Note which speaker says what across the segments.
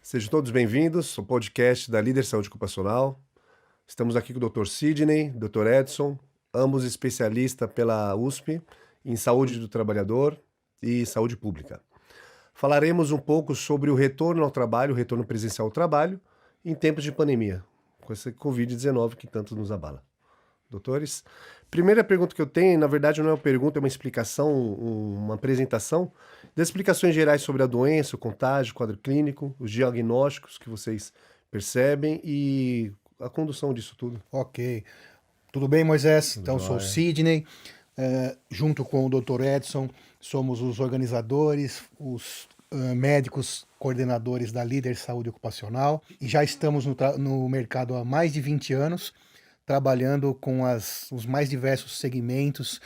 Speaker 1: Sejam todos bem-vindos ao podcast da Líder Saúde Ocupacional. Estamos aqui com o Dr. Sidney, Dr. Edson, ambos especialistas pela USP em saúde do trabalhador e saúde pública. Falaremos um pouco sobre o retorno ao trabalho, o retorno presencial ao trabalho em tempos de pandemia, com esse Covid-19 que tanto nos abala. Doutores, primeira pergunta que eu tenho, na verdade não é uma pergunta, é uma explicação, uma apresentação das explicações gerais sobre a doença, o contágio, o quadro clínico, os diagnósticos que vocês percebem e a condução disso tudo.
Speaker 2: Ok. Tudo bem, Moisés? Então, sou o
Speaker 1: Joia.
Speaker 2: Sidney, junto com o Dr. Edson, somos os organizadores, os médicos coordenadores da Líder Saúde Ocupacional e já estamos no mercado há mais de 20 anos, trabalhando com os mais diversos segmentos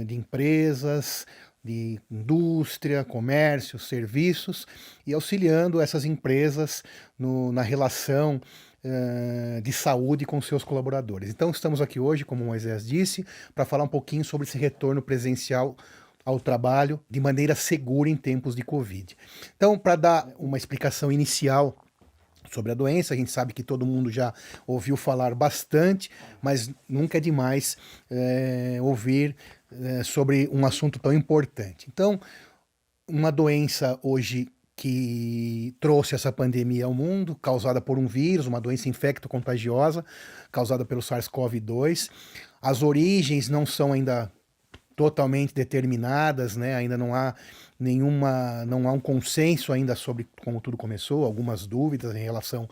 Speaker 2: de empresas, de indústria, comércio, serviços e auxiliando essas empresas na relação de saúde com seus colaboradores. Então estamos aqui hoje, como o Moisés disse, para falar um pouquinho sobre esse retorno presencial ao trabalho de maneira segura em tempos de Covid. Então, para dar uma explicação inicial sobre a doença, a gente sabe que todo mundo já ouviu falar bastante, mas nunca é demais ouvir sobre um assunto tão importante. Então, uma doença hoje que trouxe essa pandemia ao mundo, causada por um vírus, uma doença infecto-contagiosa, causada pelo SARS-CoV-2. As origens não são ainda totalmente determinadas, né? Ainda não há um consenso ainda sobre como tudo começou, algumas dúvidas em relação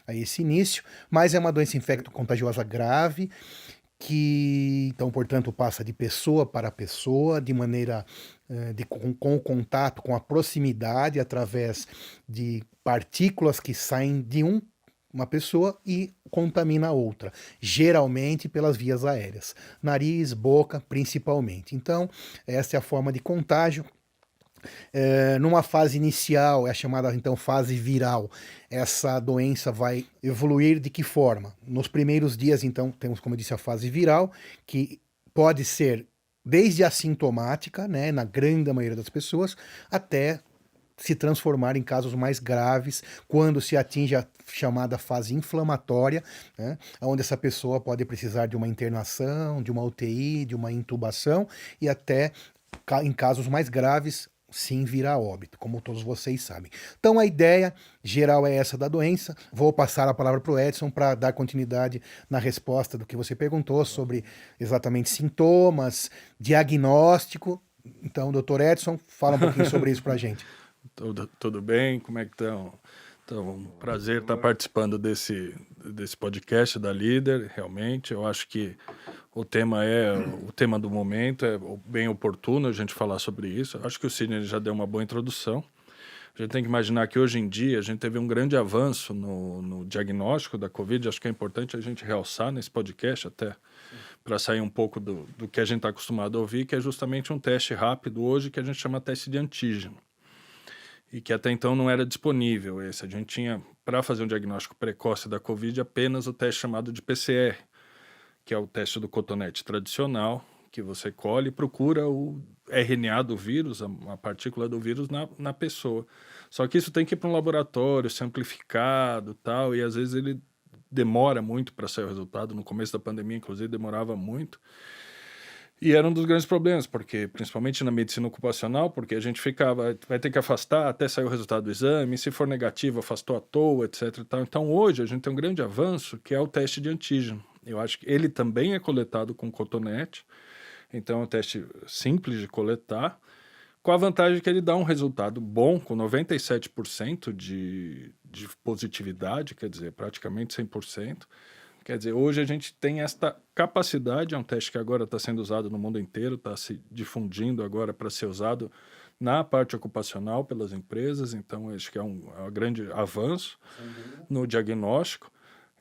Speaker 2: a esse início, mas é uma doença infecto-contagiosa grave, que então, portanto, passa de pessoa para pessoa, de maneira com o contato, com a proximidade, através de partículas que saem de uma pessoa e contamina a outra, geralmente pelas vias aéreas, nariz, boca, principalmente. Então, essa é a forma de contágio. Numa fase inicial, é a chamada então fase viral, essa doença vai evoluir de que forma? Nos primeiros dias, então, temos, como eu disse, a fase viral, que pode ser desde assintomática, né, na grande maioria das pessoas, até se transformar em casos mais graves quando se atinge a chamada fase inflamatória, né, onde essa pessoa pode precisar de uma internação, de uma UTI, de uma intubação e até, em casos mais graves, sim vir a óbito, como todos vocês sabem. Então a ideia geral é essa da doença. Vou passar a palavra para o Edson para dar continuidade na resposta do que você perguntou sobre exatamente sintomas, diagnóstico. Então, doutor Edson, fala um pouquinho sobre isso para a gente.
Speaker 3: Tudo bem? Como é que estão? Então, prazer estar participando desse podcast da Líder, realmente. Eu acho que o tema do momento, é bem oportuno a gente falar sobre isso. Eu acho que o Sidney já deu uma boa introdução. A gente tem que imaginar que hoje em dia a gente teve um grande avanço no diagnóstico da Covid. Acho que é importante a gente realçar nesse podcast até, para sair um pouco do que a gente está acostumado a ouvir, que é justamente um teste rápido hoje que a gente chama teste de antígeno. E que até então não era disponível esse. A gente tinha, para fazer um diagnóstico precoce da Covid, apenas o teste chamado de PCR, que é o teste do cotonete tradicional, que você colhe e procura o RNA do vírus, a partícula do vírus na pessoa. Só que isso tem que ir para um laboratório, ser amplificado tal, e às vezes ele demora muito para sair o resultado. No começo da pandemia, inclusive, demorava muito. E era um dos grandes problemas, porque principalmente na medicina ocupacional, porque a gente vai ter que afastar até sair o resultado do exame, se for negativo, afastou à toa, etc. E tal. Então hoje a gente tem um grande avanço, que é o teste de antígeno. Eu acho que ele também é coletado com cotonete, então é um teste simples de coletar, com a vantagem que ele dá um resultado bom, com 97% de positividade, quer dizer, praticamente 100%. Quer dizer, hoje a gente tem esta capacidade, é um teste que agora está sendo usado no mundo inteiro, está se difundindo agora para ser usado na parte ocupacional pelas empresas, então acho que é um grande avanço no diagnóstico.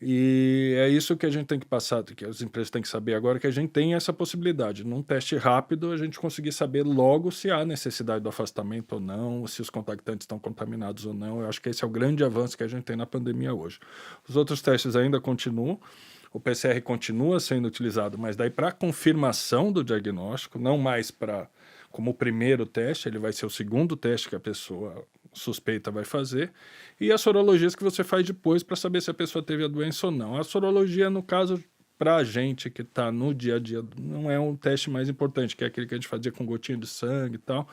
Speaker 3: E é isso que a gente tem que passar, que as empresas têm que saber agora, que a gente tem essa possibilidade. Num teste rápido, a gente conseguir saber logo se há necessidade do afastamento ou não, se os contactantes estão contaminados ou não. Eu acho que esse é o grande avanço que a gente tem na pandemia hoje. Os outros testes ainda continuam, o PCR continua sendo utilizado, mas daí para confirmação do diagnóstico, não mais como o primeiro teste, ele vai ser o segundo teste que a pessoa suspeita vai fazer, e as sorologias que você faz depois para saber se a pessoa teve a doença ou não. A sorologia, no caso, para a gente que está no dia a dia, não é um teste mais importante, que é aquele que a gente fazia com gotinha de sangue e tal,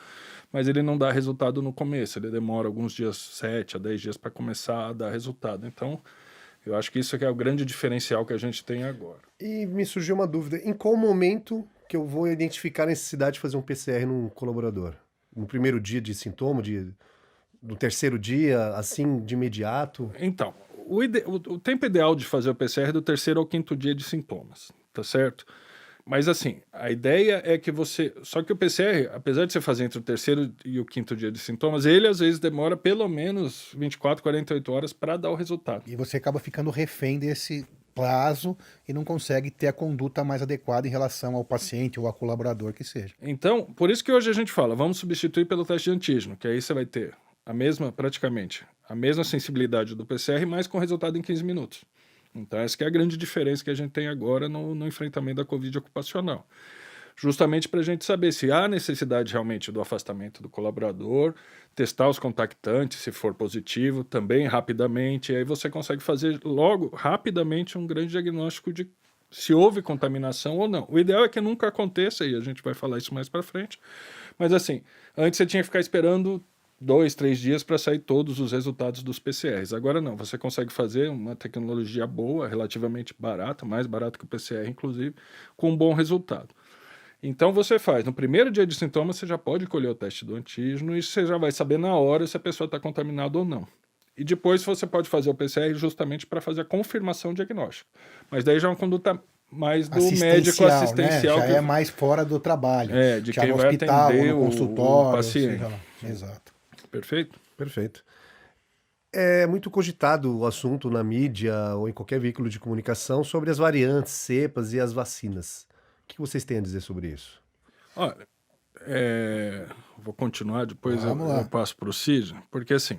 Speaker 3: mas ele não dá resultado no começo, ele demora alguns dias, 7 a 10 dias para começar a dar resultado. Então, eu acho que isso que é o grande diferencial que a gente tem agora.
Speaker 1: E me surgiu uma dúvida, em qual momento que eu vou identificar a necessidade de fazer um PCR num colaborador? No primeiro dia de sintoma, no terceiro dia, assim, de imediato?
Speaker 3: Então, o tempo ideal de fazer o PCR é do terceiro ao quinto dia de sintomas, tá certo? Mas assim, a ideia é que você... Só que o PCR, apesar de você fazer entre o terceiro e o quinto dia de sintomas, ele às vezes demora pelo menos 24, 48 horas para dar o resultado.
Speaker 2: E você acaba ficando refém desse prazo e não consegue ter a conduta mais adequada em relação ao paciente ou ao colaborador que seja.
Speaker 3: Então, por isso que hoje a gente fala, vamos substituir pelo teste de antígeno, que aí você vai ter praticamente a mesma sensibilidade do PCR, mas com resultado em 15 minutos. Então, essa que é a grande diferença que a gente tem agora no enfrentamento da Covid ocupacional. Justamente para a gente saber se há necessidade realmente do afastamento do colaborador, testar os contactantes, se for positivo, também rapidamente, e aí você consegue fazer logo, rapidamente, um grande diagnóstico de se houve contaminação ou não. O ideal é que nunca aconteça, e a gente vai falar isso mais para frente, mas assim, antes você tinha que ficar esperando 2, 3 dias para sair todos os resultados dos PCRs. Agora não, você consegue fazer uma tecnologia boa, relativamente barata, mais barata que o PCR, inclusive, com um bom resultado. Então você faz, no primeiro dia de sintomas, você já pode colher o teste do antígeno e você já vai saber na hora se a pessoa está contaminada ou não. E depois você pode fazer o PCR justamente para fazer a confirmação diagnóstica. Mas daí já é uma conduta mais do médico assistencial.
Speaker 2: Né? Já é mais fora do trabalho.
Speaker 3: De
Speaker 2: já
Speaker 3: quem
Speaker 2: no
Speaker 3: vai
Speaker 2: hospital,
Speaker 3: atender
Speaker 2: no consultório,
Speaker 3: o paciente.
Speaker 2: Exato.
Speaker 3: Perfeito?
Speaker 1: Perfeito. É muito cogitado o assunto na mídia ou em qualquer veículo de comunicação sobre as variantes, cepas e as vacinas. O que vocês têm a dizer sobre isso?
Speaker 3: Olha, vou continuar, depois eu passo para o Cid, porque assim,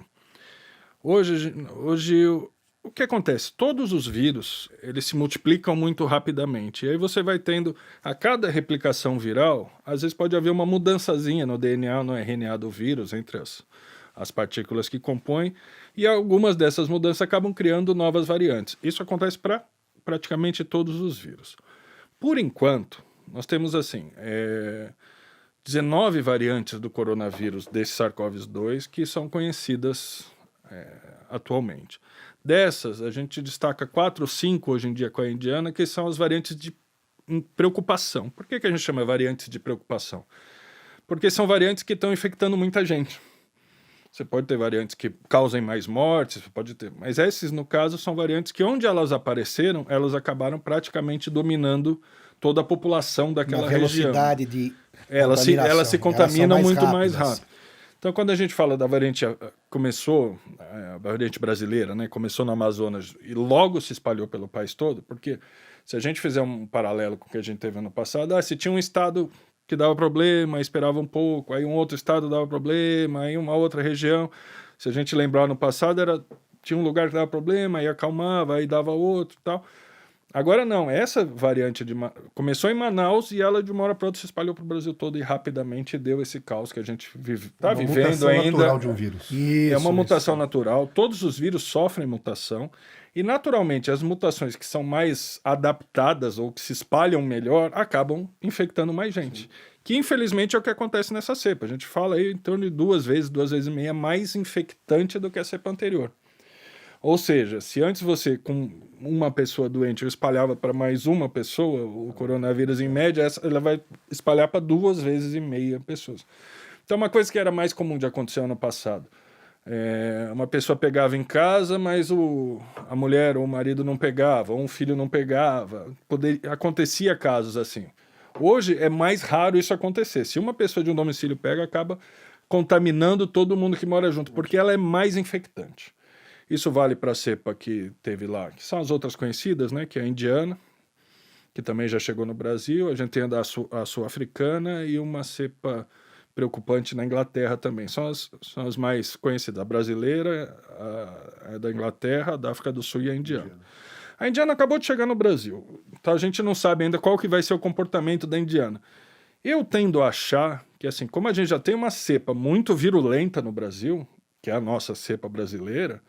Speaker 3: hoje o que acontece? Todos os vírus, eles se multiplicam muito rapidamente, e aí você vai tendo, a cada replicação viral, às vezes pode haver uma mudançazinha no DNA, no RNA do vírus, entre as partículas que compõem, e algumas dessas mudanças acabam criando novas variantes. Isso acontece para praticamente todos os vírus. Por enquanto, nós temos assim, 19 variantes do coronavírus desse SARS-CoV-2 que são conhecidas atualmente. Dessas, a gente destaca 4 ou 5 hoje em dia com a indiana, que são as variantes de preocupação. Por que a gente chama variantes de preocupação? Porque são variantes que estão infectando muita gente. Você pode ter variantes que causem mais mortes, mas esses, no caso, são variantes que onde elas apareceram, elas acabaram praticamente dominando toda a população daquela região.
Speaker 2: Velocidade de
Speaker 3: elas se contaminam muito mais
Speaker 2: rápidas.
Speaker 3: rápido. Então, quando a gente fala da variante, a variante brasileira, né, começou no Amazonas e logo se espalhou pelo país todo, porque se a gente fizer um paralelo com o que a gente teve ano passado, se tinha um estado que dava problema, esperava um pouco, aí um outro estado dava problema, aí uma outra região, se a gente lembrar no passado, tinha um lugar que dava problema, aí acalmava, aí dava outro e tal. Agora não, essa variante começou em Manaus e ela de uma hora para outra se espalhou para o Brasil todo e rapidamente deu esse caos que a gente está vivendo ainda.
Speaker 1: Uma mutação natural de um vírus.
Speaker 3: É uma mutação natural, todos os vírus sofrem mutação e naturalmente as mutações que são mais adaptadas ou que se espalham melhor acabam infectando mais gente. Sim. Que infelizmente é o que acontece nessa cepa. A gente fala aí em torno de 2 vezes e meia mais infectante do que a cepa anterior. Ou seja, se antes você, com uma pessoa doente, espalhava para mais uma pessoa, o coronavírus, em média, ela vai espalhar para 2 vezes e meia pessoas. Então, uma coisa que era mais comum de acontecer ano passado, uma pessoa pegava em casa, mas a mulher ou o marido não pegava, ou um filho não pegava. Acontecia casos assim. Hoje é mais raro isso acontecer. Se uma pessoa de um domicílio pega, acaba contaminando todo mundo que mora junto, porque ela é mais infectante. Isso vale para a cepa que teve lá, que são as outras conhecidas, né, que é a indiana, que também já chegou no Brasil. A gente tem a sul-africana e uma cepa preocupante na Inglaterra também. São as mais conhecidas. A brasileira, a da Inglaterra, a da África do Sul e a indiana. A indiana acabou de chegar no Brasil. Então a gente não sabe ainda qual que vai ser o comportamento da indiana. Eu tendo a achar que, assim, como a gente já tem uma cepa muito virulenta no Brasil, que é a nossa cepa brasileira,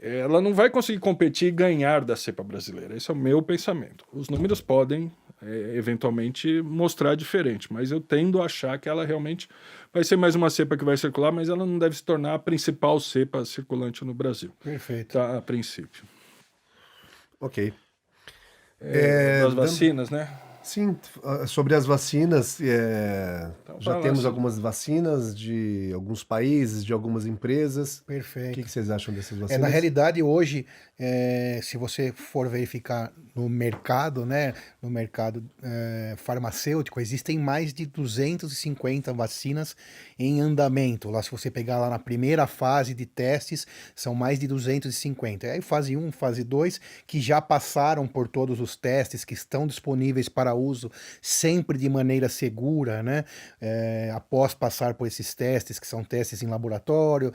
Speaker 3: ela não vai conseguir competir e ganhar da cepa brasileira. Esse é o meu pensamento. Os números podem, eventualmente, mostrar diferente, mas eu tendo a achar que ela realmente vai ser mais uma cepa que vai circular, mas ela não deve se tornar a principal cepa circulante no Brasil.
Speaker 2: Perfeito.
Speaker 3: Tá, a princípio.
Speaker 1: Ok.
Speaker 3: Das vacinas, né?
Speaker 1: Sim, sobre as vacinas,
Speaker 3: Então,
Speaker 1: já
Speaker 3: fala
Speaker 1: temos
Speaker 3: assim.
Speaker 1: algumas vacinas de alguns países, de algumas empresas. O
Speaker 2: Perfeito.
Speaker 1: que vocês acham dessas
Speaker 2: Na
Speaker 1: vacinas?
Speaker 2: realidade, hoje, se você for verificar no mercado, né, no mercado farmacêutico, existem mais de 250 vacinas em andamento. Lá, se você pegar lá na primeira fase de testes, são mais de 250. E aí, fase 1, fase 2, que já passaram por todos os testes, que estão disponíveis para uso sempre de maneira segura, né, após passar por esses testes, que são testes em laboratório,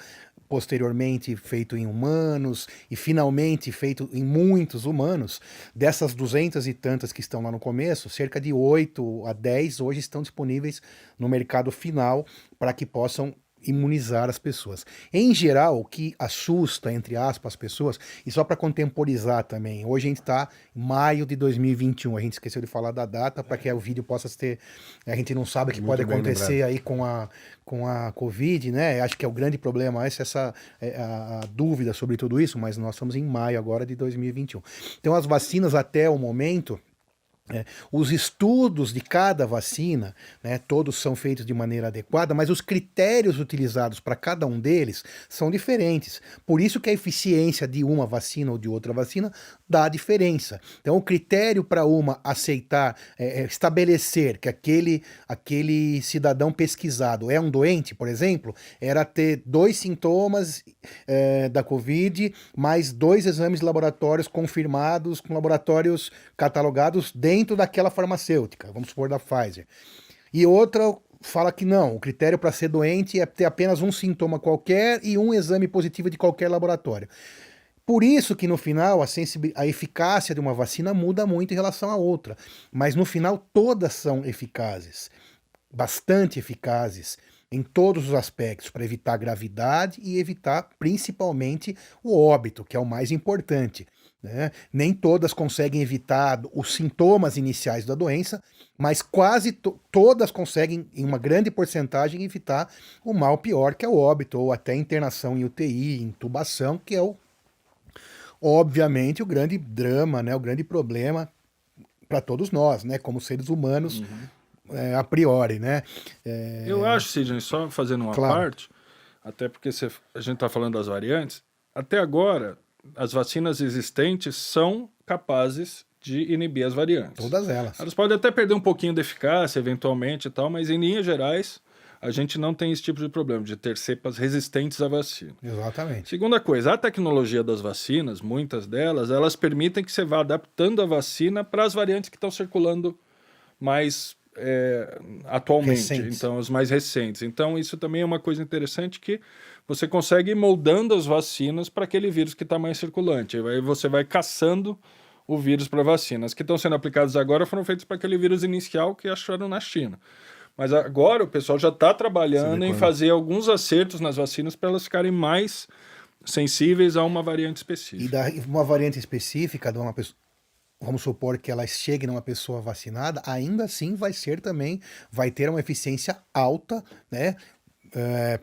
Speaker 2: posteriormente feito em humanos e finalmente feito em muitos humanos. Dessas 200 e tantas que estão lá no começo, cerca de 8 a 10 hoje estão disponíveis no mercado final para que possam imunizar as pessoas. Em geral, o que assusta, entre aspas, as pessoas, e só para contemporizar também, hoje a gente está em maio de 2021, a gente esqueceu de falar da data para que o vídeo possa ter, a gente não sabe o que
Speaker 1: Muito
Speaker 2: pode
Speaker 1: bem
Speaker 2: acontecer
Speaker 1: lembrado.
Speaker 2: aí com a Covid, né? Acho que é o grande problema, essa a dúvida sobre tudo isso, mas nós estamos em maio agora de 2021. Então as vacinas até o momento, os estudos de cada vacina, né, todos são feitos de maneira adequada, mas os critérios utilizados para cada um deles são diferentes. Por isso que a eficiência de uma vacina ou de outra vacina dá diferença. Então, o critério para uma aceitar, estabelecer que aquele cidadão pesquisado é um doente, por exemplo, era ter 2 sintomas da Covid, mais 2 exames laboratórios confirmados, com laboratórios catalogados dentro daquela farmacêutica, vamos supor da Pfizer. E outra fala que não, o critério para ser doente é ter apenas um sintoma qualquer e um exame positivo de qualquer laboratório. Por isso que no final a eficácia de uma vacina muda muito em relação à outra, mas no final todas são eficazes, bastante eficazes em todos os aspectos, para evitar gravidade e evitar principalmente o óbito, que é o mais importante, né? Nem todas conseguem evitar os sintomas iniciais da doença, mas quase todas conseguem, em uma grande porcentagem, evitar o mal pior, que é o óbito, ou até internação em UTI, intubação, que é obviamente o grande drama, né? O grande problema para todos nós, né? Como seres humanos, a priori, né?
Speaker 3: Eu acho, Sidney, só fazendo uma
Speaker 2: Claro.
Speaker 3: parte, até porque a gente está falando das variantes, até agora as vacinas existentes são capazes de inibir as variantes.
Speaker 2: Todas elas.
Speaker 3: Elas podem até perder um pouquinho de eficácia, eventualmente e tal, mas em linhas gerais a gente não tem esse tipo de problema, de ter cepas resistentes à vacina.
Speaker 2: Exatamente.
Speaker 3: Segunda coisa, a tecnologia das vacinas, muitas delas, elas permitem que você vá adaptando a vacina para as variantes que estão circulando mais atualmente,
Speaker 2: Recentes.
Speaker 3: então os mais recentes. Então isso também é uma coisa interessante, que você consegue ir moldando as vacinas para aquele vírus que está mais circulante. Aí você vai caçando o vírus para vacinas. As que estão sendo aplicadas agora foram feitas para aquele vírus inicial que acharam na China. Mas agora o pessoal já está trabalhando em fazer alguns acertos nas vacinas para elas ficarem mais sensíveis a uma variante
Speaker 2: E
Speaker 3: específica.
Speaker 2: uma variante específica de uma pessoa, vamos supor que ela chegue numa pessoa vacinada, ainda assim vai ter uma eficiência alta, né?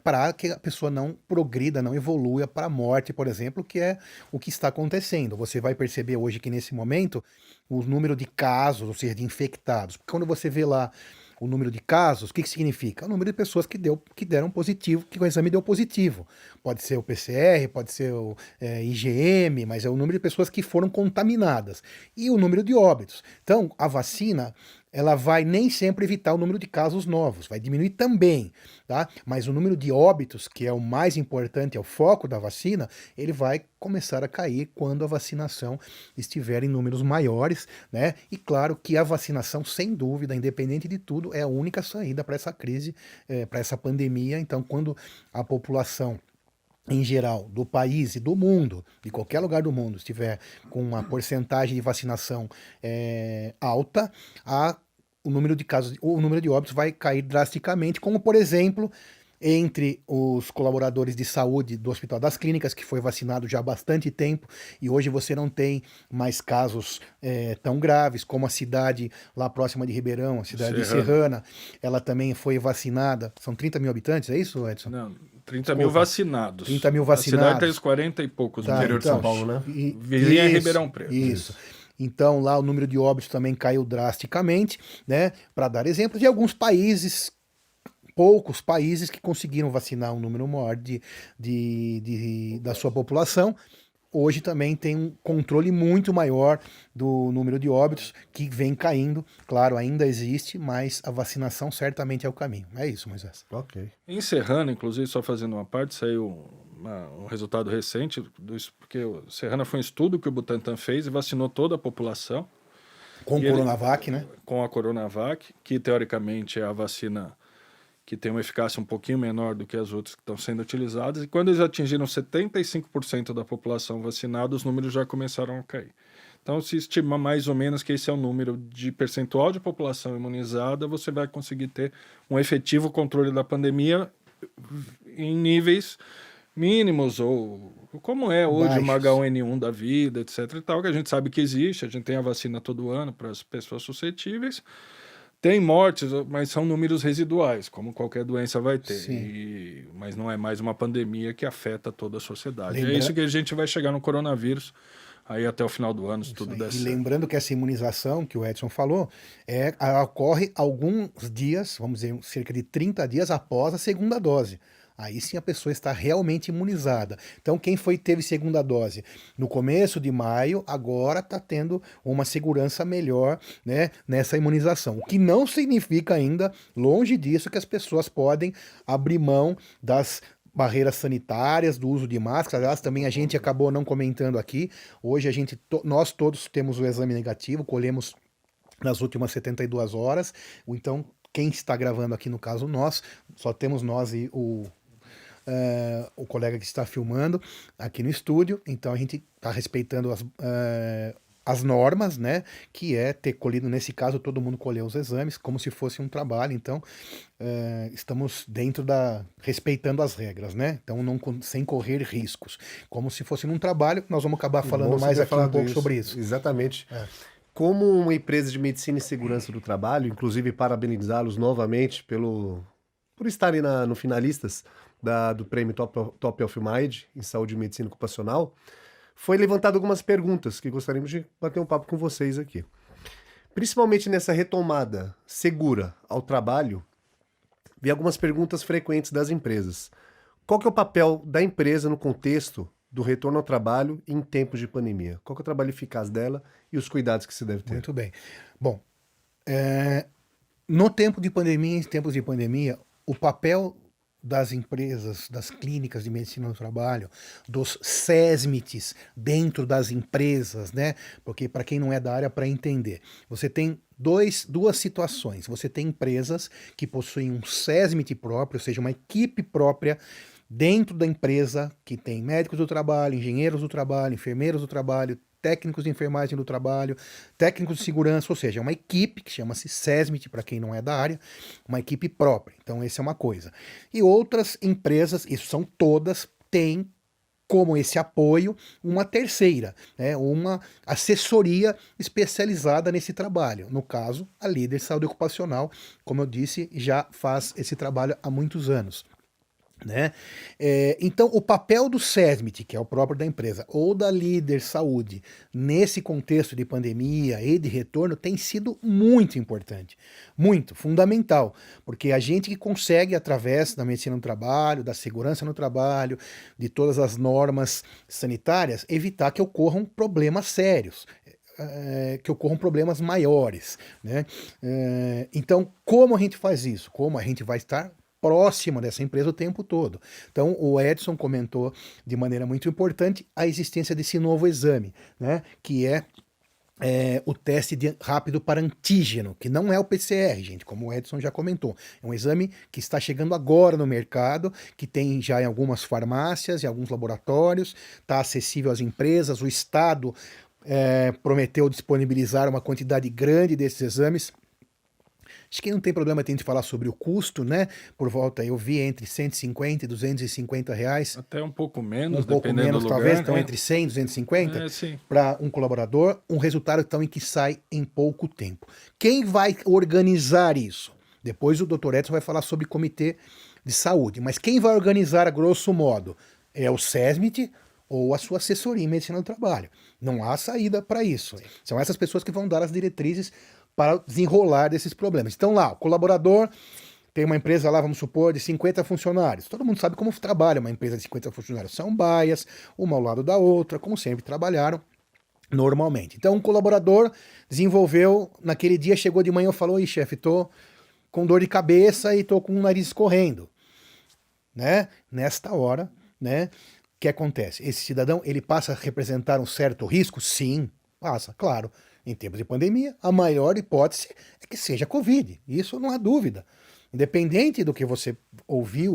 Speaker 2: Para que a pessoa não progrida, não evolua para a morte, por exemplo, que é o que está acontecendo. Você vai perceber hoje que nesse momento o número de casos, ou seja, de infectados, porque quando você vê lá o número de casos, o que significa? O número de pessoas que deram positivo, que o exame deu positivo. Pode ser o PCR, pode ser o IgM, mas é o número de pessoas que foram contaminadas. E o número de óbitos. Então, a vacina, ela vai nem sempre evitar o número de casos novos, vai diminuir também, tá? Mas o número de óbitos, que é o mais importante, é o foco da vacina, ele vai começar a cair quando a vacinação estiver em números maiores, né? E claro que a vacinação, sem dúvida, independente de tudo, é a única saída para essa crise, para essa pandemia. Então, quando a população em geral, do país e do mundo, de qualquer lugar do mundo, estiver com uma porcentagem de vacinação alta, o número de casos, o número de óbitos vai cair drasticamente, como por exemplo, entre os colaboradores de saúde do Hospital das Clínicas, que foi vacinado já há bastante tempo, e hoje você não tem mais casos tão graves, como a cidade lá próxima de Ribeirão, a cidade de Serrana, ela também foi vacinada. São 30 mil habitantes, é isso, Edson?
Speaker 3: Não, 30 mil vacinados.
Speaker 2: 30 mil vacinados.
Speaker 3: A cidade tem os 40 e poucos
Speaker 2: Tá,
Speaker 3: no
Speaker 1: interior de São Paulo, né?
Speaker 3: Vizinha é Ribeirão Preto.
Speaker 2: Isso. Então lá o número de óbitos também caiu drasticamente, né? Para dar exemplos, e alguns países, poucos países que conseguiram vacinar um número maior da sua população, hoje também tem um controle muito maior do número de óbitos que vem caindo. Claro, ainda existe, mas a vacinação certamente é o caminho. É isso, Moisés.
Speaker 1: Ok.
Speaker 3: Em inclusive, só fazendo uma parte, saiu um resultado recente, porque o Serrana foi um estudo que o Butantan fez e vacinou toda a população.
Speaker 2: Com o Coronavac, né?
Speaker 3: Com a Coronavac, que teoricamente é a vacina que tem uma eficácia um pouquinho menor do que as outras que estão sendo utilizadas, e quando eles atingiram 75% da população vacinada, os números já começaram a cair. Então, se estima mais ou menos que esse é o número de percentual de população imunizada, você vai conseguir ter um efetivo controle da pandemia em níveis mínimos, ou como é hoje uma H1N1 da vida, etc. e tal, que a gente sabe que existe, a gente tem a vacina todo ano para as pessoas suscetíveis. Tem mortes, mas são números residuais, como qualquer doença vai ter. Mas não é mais uma pandemia que afeta toda a sociedade. É isso que a gente vai chegar no coronavírus aí até o final do ano, se tudo der certo.
Speaker 2: E lembrando que essa imunização que o Edson falou, ocorre alguns dias, vamos dizer, cerca de 30 dias após a segunda dose. Aí sim a pessoa está realmente imunizada. Então quem teve segunda dose no começo de maio, agora está tendo uma segurança melhor, né, nessa imunização. O que não significa ainda, longe disso, que as pessoas podem abrir mão das barreiras sanitárias, do uso de máscara. Aliás, também a gente acabou não comentando aqui. Hoje nós todos temos o exame negativo, colhemos nas últimas 72 horas. Então quem está gravando aqui, no caso nós, só temos nós e o colega que está filmando aqui no estúdio, então a gente está respeitando as normas, né, que é ter colhido, nesse caso, todo mundo colheu os exames, como se fosse um trabalho, então estamos respeitando as regras, né, então sem correr riscos, como se fosse num trabalho. Nós vamos acabar falando mais aqui um pouco sobre isso.
Speaker 1: Exatamente. Como uma empresa de medicina e segurança do trabalho, inclusive parabenizá-los novamente por estarem no finalistas do prêmio Top of Mind em Saúde e Medicina Ocupacional, foi levantado algumas perguntas que gostaríamos de bater um papo com vocês aqui. Principalmente nessa retomada segura ao trabalho, vi algumas perguntas frequentes das empresas. Qual que é o papel da empresa no contexto do retorno ao trabalho em tempos de pandemia? Qual que é o trabalho eficaz dela e os cuidados que se deve ter?
Speaker 2: Muito bem. Bom, no tempo de pandemia, em tempos de pandemia, o papel das empresas, das clínicas de medicina do trabalho, dos SESMITs dentro das empresas, né? Porque para quem não é da área, para entender, você tem duas situações. Você tem empresas que possuem um SESMIT próprio, ou seja, uma equipe própria dentro da empresa, que tem médicos do trabalho, engenheiros do trabalho, enfermeiros do trabalho, técnicos de enfermagem do trabalho, técnicos de segurança, ou seja, uma equipe que chama-se SESMIT, para quem não é da área, uma equipe própria. Então, essa é uma coisa. E outras empresas, isso são todas, têm como esse apoio uma terceira, né, uma assessoria especializada nesse trabalho. No caso, a Líder Saúde Ocupacional, como eu disse, já faz esse trabalho há muitos anos. Né? Então, o papel do SESMIT, que é o próprio da empresa, ou da Líder Saúde, nesse contexto de pandemia e de retorno, tem sido muito importante, muito fundamental, porque a gente que consegue, através da medicina no trabalho, da segurança no trabalho, de todas as normas sanitárias, evitar que ocorram problemas sérios, que ocorram problemas maiores, né? Então, como a gente faz isso? Como a gente vai estar próxima dessa empresa o tempo todo. Então, o Edson comentou de maneira muito importante a existência desse novo exame, né, que é o teste rápido para antígeno, que não é o PCR, gente, como o Edson já comentou. É um exame que está chegando agora no mercado, que tem já em algumas farmácias, em alguns laboratórios, está acessível às empresas. O Estado prometeu disponibilizar uma quantidade grande desses exames. Acho que não tem problema a gente falar sobre o custo, né? Por volta, eu vi entre 150 e 250 reais.
Speaker 3: Até um pouco menos,
Speaker 2: Um pouco
Speaker 3: dependendo
Speaker 2: menos,
Speaker 3: do lugar,
Speaker 2: talvez, então
Speaker 3: né?
Speaker 2: entre 100 e 250
Speaker 3: É, sim.
Speaker 2: para um colaborador, um resultado então em que sai em pouco tempo. Quem vai organizar isso? Depois o Dr. Edson vai falar sobre comitê de saúde, mas quem vai organizar a grosso modo é o SESMIT ou a sua assessoria em medicina do trabalho. Não há saída para isso. São essas pessoas que vão dar as diretrizes para desenrolar desses problemas. Então lá, o colaborador tem uma empresa lá, vamos supor, de 50 funcionários. Todo mundo sabe como trabalha uma empresa de 50 funcionários. São baias, uma ao lado da outra, como sempre trabalharam normalmente. Então, um colaborador desenvolveu, naquele dia chegou de manhã e falou: "Ih, chefe, tô com dor de cabeça e tô com o nariz escorrendo", né? Nesta hora, né? O que acontece? Esse cidadão, ele passa a representar um certo risco? Sim, passa, claro. Em tempos de pandemia, a maior hipótese é que seja Covid. Isso não há dúvida. Independente do que você ouviu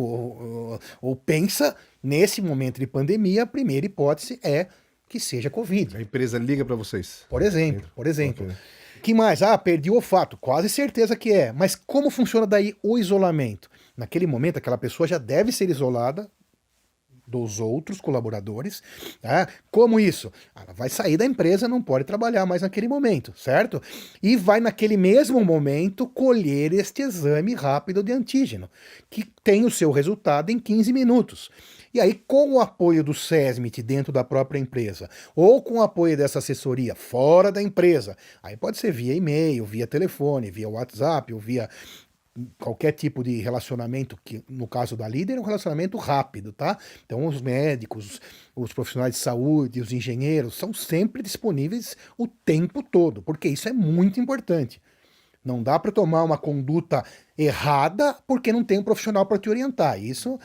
Speaker 2: ou pensa, nesse momento de pandemia, a primeira hipótese é que seja Covid.
Speaker 1: A empresa liga para vocês.
Speaker 2: Por exemplo.
Speaker 1: Ok.
Speaker 2: Que mais? Ah, perdi o olfato. Quase certeza que é. Mas como funciona daí o isolamento? Naquele momento, aquela pessoa já deve ser isolada dos outros colaboradores. Tá? Como isso? Ela vai sair da empresa, não pode trabalhar mais naquele momento, certo? E vai naquele mesmo momento colher este exame rápido de antígeno, que tem o seu resultado em 15 minutos. E aí, com o apoio do SESMIT dentro da própria empresa, ou com o apoio dessa assessoria fora da empresa, aí pode ser via e-mail, via telefone, via WhatsApp, ou via qualquer tipo de relacionamento, que no caso da líder é um relacionamento rápido, tá? Então os médicos, os profissionais de saúde, os engenheiros são sempre disponíveis o tempo todo, porque isso é muito importante. Não dá para tomar uma conduta errada porque não tem um profissional para te orientar. Isso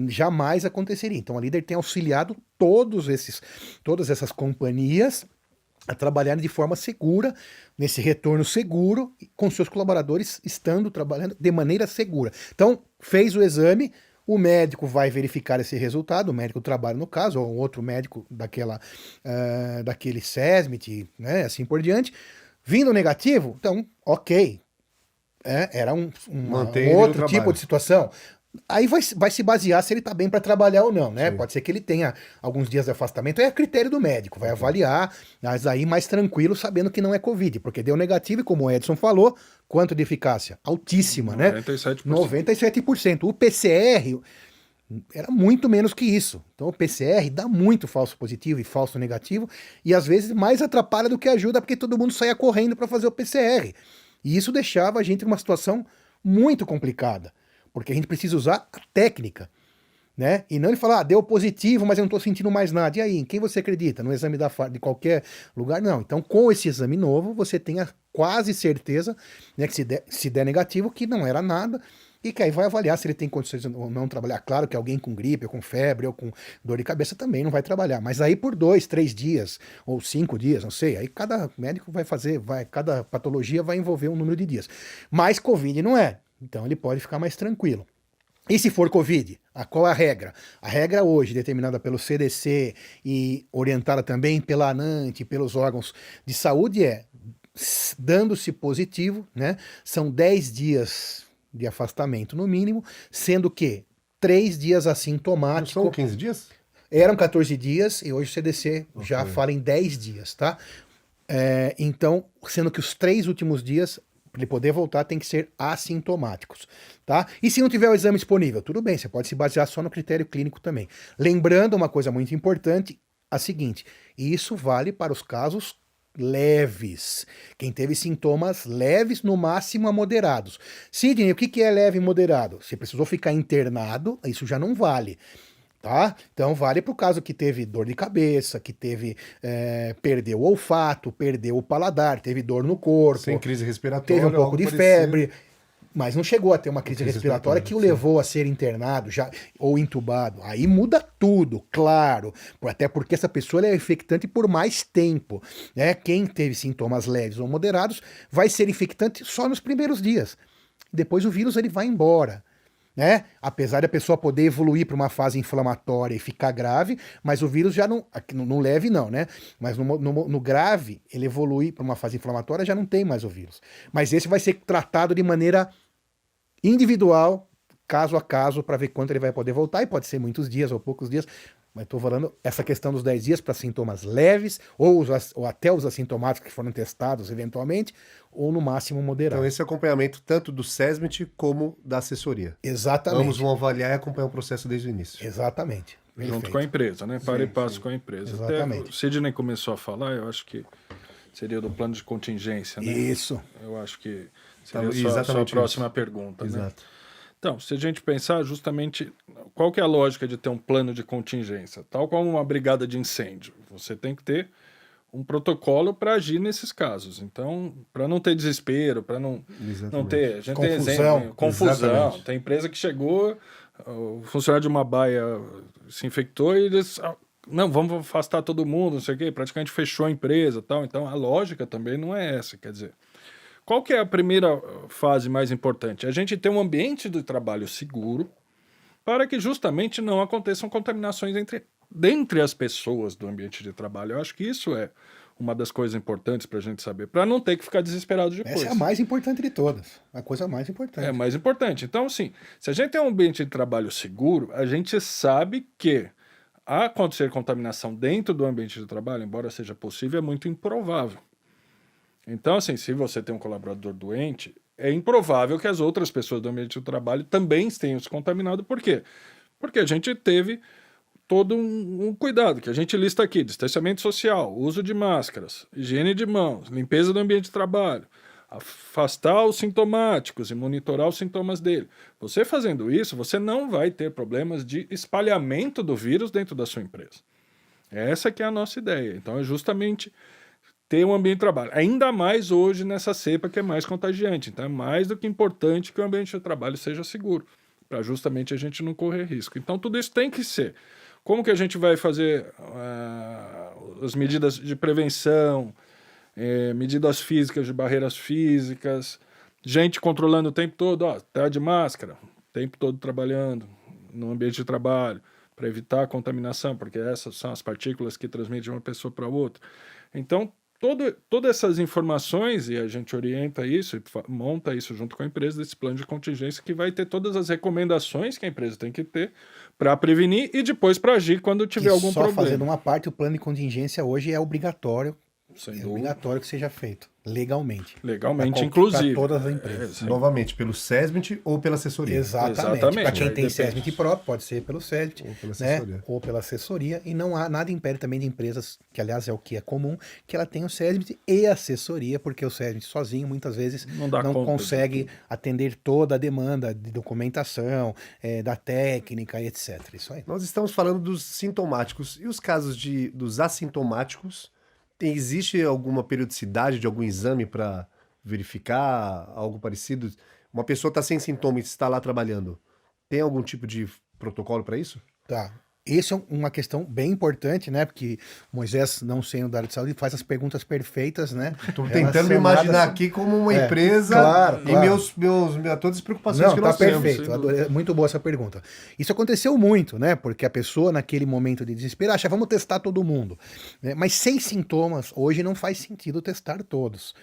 Speaker 2: jamais aconteceria. Então a líder tem auxiliado todas essas companhias a trabalhar de forma segura, nesse retorno seguro, com seus colaboradores estando trabalhando de maneira segura. Então, fez o exame, o médico vai verificar esse resultado, o médico do trabalho no caso, ou outro médico daquele SESMIT, né, assim por diante. Vindo negativo, então, ok. Era um outro tipo de situação. Aí vai se basear se ele está bem para trabalhar ou não, né? Sim. Pode ser que ele tenha alguns dias de afastamento, é a critério do médico, vai avaliar, mas aí mais tranquilo, sabendo que não é Covid, porque deu negativo e como o Edson falou, quanto de eficácia? Altíssima,
Speaker 3: 97%.
Speaker 2: Né? 97%. O PCR era muito menos que isso. Então o PCR dá muito falso positivo e falso negativo, e às vezes mais atrapalha do que ajuda, porque todo mundo saia correndo para fazer o PCR. E isso deixava a gente numa situação muito complicada. Porque a gente precisa usar a técnica, né? E não ele falar, deu positivo, mas eu não estou sentindo mais nada. E aí, em quem você acredita? No exame de qualquer lugar? Não. Então, com esse exame novo, você tem a quase certeza, né, que se der negativo, que não era nada, e que aí vai avaliar se ele tem condições ou não trabalhar. Claro que alguém com gripe, ou com febre, ou com dor de cabeça também não vai trabalhar. Mas aí por 2, 3 dias, ou 5 dias, não sei, aí cada médico vai fazer, cada patologia vai envolver um número de dias. Mas Covid não é. Então ele pode ficar mais tranquilo. E se for Covid, qual é a regra? A regra hoje, determinada pelo CDC e orientada também pela ANANT, pelos órgãos de saúde, é, dando-se positivo, né, são 10 dias de afastamento no mínimo, sendo que 3 dias assintomático.
Speaker 1: Não são 15 dias?
Speaker 2: Eram 14 dias e hoje o CDC já fala em 10 dias, tá? Então, sendo que os 3 últimos dias, para ele poder voltar, tem que ser assintomáticos, tá? E se não tiver o exame disponível, tudo bem, você pode se basear só no critério clínico também. Lembrando uma coisa muito importante, a seguinte, isso vale para os casos leves. Quem teve sintomas leves, no máximo a moderados. Sidney, o que é leve e moderado? Se precisou ficar internado, isso já não vale. Tá? Então vale para o caso que teve dor de cabeça, que teve perdeu o olfato, perdeu o paladar, teve dor no corpo,
Speaker 1: sem crise respiratória,
Speaker 2: teve um pouco de febre, mas não chegou a ter uma crise respiratória que o levou a ser internado ou intubado. Aí muda tudo, claro, até porque essa pessoa é infectante por mais tempo, né? Quem teve sintomas leves ou moderados vai ser infectante só nos primeiros dias. Depois o vírus ele vai embora. né? Apesar da pessoa poder evoluir para uma fase inflamatória e ficar grave, mas o vírus já não, não leve não, né? Mas no grave, ele evolui para uma fase inflamatória, já não tem mais o vírus. Mas esse vai ser tratado de maneira individual, caso a caso, para ver quanto ele vai poder voltar, e pode ser muitos dias ou poucos dias, mas estou falando essa questão dos 10 dias para sintomas leves, ou até os assintomáticos que foram testados eventualmente, ou no máximo moderado.
Speaker 1: Então esse acompanhamento tanto do SESMIT como da assessoria.
Speaker 2: Exatamente.
Speaker 1: Ambos vão avaliar e acompanhar o processo desde o início.
Speaker 2: Exatamente.
Speaker 3: Junto
Speaker 2: Perfeito.
Speaker 3: com a empresa, né? Para e passo com a empresa.
Speaker 2: Exatamente.
Speaker 3: Até o Sidney começou a falar, eu acho que seria do plano de contingência, né?
Speaker 2: Isso.
Speaker 3: Eu acho que
Speaker 1: Tá,
Speaker 3: seria só a
Speaker 1: exatamente
Speaker 3: próxima
Speaker 1: isso.
Speaker 3: pergunta, né?
Speaker 1: Exato.
Speaker 3: Então, se a gente pensar justamente qual que é a lógica de ter um plano de contingência, tal qual uma brigada de incêndio, você tem que ter um protocolo para agir nesses casos. Então, para não ter desespero, para não ter, a gente tem exemplo, né? Confusão.
Speaker 1: Exatamente.
Speaker 3: Tem empresa que chegou, o funcionário de uma baia se infectou e eles não, vamos afastar todo mundo, não sei o quê, praticamente fechou a empresa, tal. Então, a lógica também não é essa, quer dizer, qual que é a primeira fase mais importante? A gente ter um ambiente de trabalho seguro para que justamente não aconteçam contaminações dentre as pessoas do ambiente de trabalho. Eu acho que isso é uma das coisas importantes para a gente saber, para não ter que ficar desesperado depois.
Speaker 2: Essa é a mais importante de todas. A coisa mais importante.
Speaker 3: É mais importante. Então, assim, se a gente tem um ambiente de trabalho seguro, a gente sabe que a acontecer contaminação dentro do ambiente de trabalho, embora seja possível, é muito improvável. Então, assim, se você tem um colaborador doente, é improvável que as outras pessoas do ambiente do trabalho também tenham se contaminado. Por quê? Porque a gente teve todo um cuidado, que a gente lista aqui: distanciamento social, uso de máscaras, higiene de mãos, limpeza do ambiente de trabalho, afastar os sintomáticos e monitorar os sintomas dele. Você fazendo isso, você não vai ter problemas de espalhamento do vírus dentro da sua empresa. Essa que é a nossa ideia. Então, é justamente ter um ambiente de trabalho. Ainda mais hoje nessa cepa que é mais contagiante. Então é mais do que importante que o ambiente de trabalho seja seguro, para justamente a gente não correr risco. Então tudo isso tem que ser. Como que a gente vai fazer as medidas de prevenção, medidas físicas de barreiras físicas, gente controlando o tempo todo, tá de máscara, o tempo todo trabalhando no ambiente de trabalho, para evitar a contaminação, porque essas são as partículas que transmitem de uma pessoa para outra. Então, todas essas informações, e a gente orienta isso e monta isso junto com a empresa, desse plano de contingência, que vai ter todas as recomendações que a empresa tem que ter para prevenir e depois para agir quando tiver algum
Speaker 2: só
Speaker 3: problema.
Speaker 2: fazendo uma parte, o plano de contingência hoje é obrigatório.
Speaker 3: Sem
Speaker 2: É
Speaker 3: dúvida.
Speaker 2: obrigatório que seja feito, legalmente.
Speaker 3: Legalmente,
Speaker 2: Pra
Speaker 3: inclusive.
Speaker 2: todas as empresas.
Speaker 1: Novamente, pelo SESMIT ou pela assessoria?
Speaker 2: Exatamente.
Speaker 3: Exatamente.
Speaker 2: Para quem
Speaker 3: Aí
Speaker 2: tem
Speaker 3: depende.
Speaker 2: SESMIT próprio, pode ser pelo SESMIT,
Speaker 1: Ou pela
Speaker 2: né?
Speaker 1: assessoria.
Speaker 2: Ou pela assessoria. E não há nada impede também de empresas, que aliás é o que é comum, que ela tenha o SESMIT e a assessoria, porque o SESMIT sozinho muitas vezes
Speaker 3: Não dá conta de
Speaker 2: consegue atender toda a demanda de documentação, da técnica e etc. Isso aí.
Speaker 1: Nós estamos falando dos sintomáticos. E os casos dos assintomáticos? Existe alguma periodicidade de algum exame para verificar algo parecido? Uma pessoa está sem sintomas e está lá trabalhando. Tem algum tipo de protocolo para isso?
Speaker 2: Tá. Essa é uma questão bem importante, né? Porque Moisés, não sendo da área de saúde, faz as perguntas perfeitas, né?
Speaker 1: Estou tentando me
Speaker 2: Relacionadas-
Speaker 1: imaginar aqui como uma empresa
Speaker 2: claro,
Speaker 1: e
Speaker 2: claro.
Speaker 1: todas as preocupações
Speaker 2: Não,
Speaker 1: que
Speaker 2: tá
Speaker 1: nós temos.
Speaker 2: perfeito. Adorei. Muito boa essa pergunta. Isso aconteceu muito, né? Porque a pessoa, naquele momento de desespero, acha, vamos testar todo mundo. Né? Mas sem sintomas, hoje não faz sentido testar todos.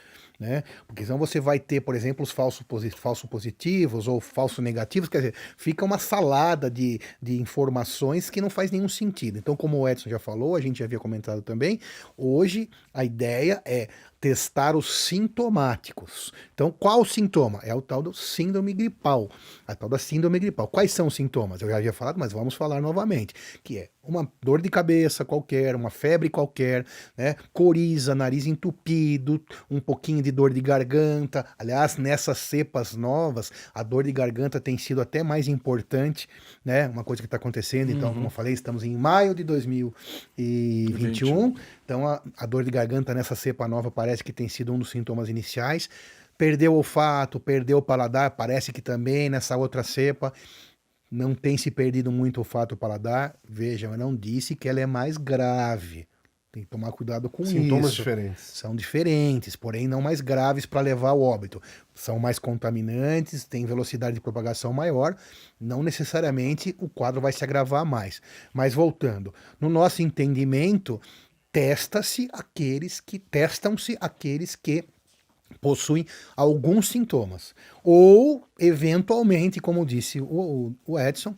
Speaker 2: Né? Porque senão você vai ter, por exemplo, os falsos positivos ou falsos negativos, quer dizer, fica uma salada de informações que não faz nenhum sentido. Então, como o Edson já falou, a gente já havia comentado também, hoje a ideia é testar os sintomáticos. Então, qual o sintoma? É o tal do síndrome gripal. A tal da síndrome gripal. Quais são os sintomas? Eu já havia falado, mas vamos falar novamente. Que é uma dor de cabeça qualquer, uma febre qualquer, né? Coriza, nariz entupido, um pouquinho de dor de garganta. Aliás, nessas cepas novas, a dor de garganta tem sido até mais importante, né? Uma coisa que está acontecendo. Então, como eu falei, estamos em maio de 2021. Então, a dor de garganta nessa cepa nova parece que tem sido um dos sintomas iniciais. Perdeu o olfato, perdeu o paladar, parece que também nessa outra cepa não tem se perdido muito o olfato e o paladar. Veja, eu não disse que ela é mais grave. Tem que tomar cuidado com
Speaker 1: Sintomas
Speaker 2: isso.
Speaker 1: diferentes.
Speaker 2: São diferentes, porém não mais graves para levar ao óbito. São mais contaminantes, têm velocidade de propagação maior, não necessariamente o quadro vai se agravar mais. Mas voltando, no nosso entendimento, testam-se aqueles que possuem alguns sintomas. Ou, eventualmente, como disse o Edson,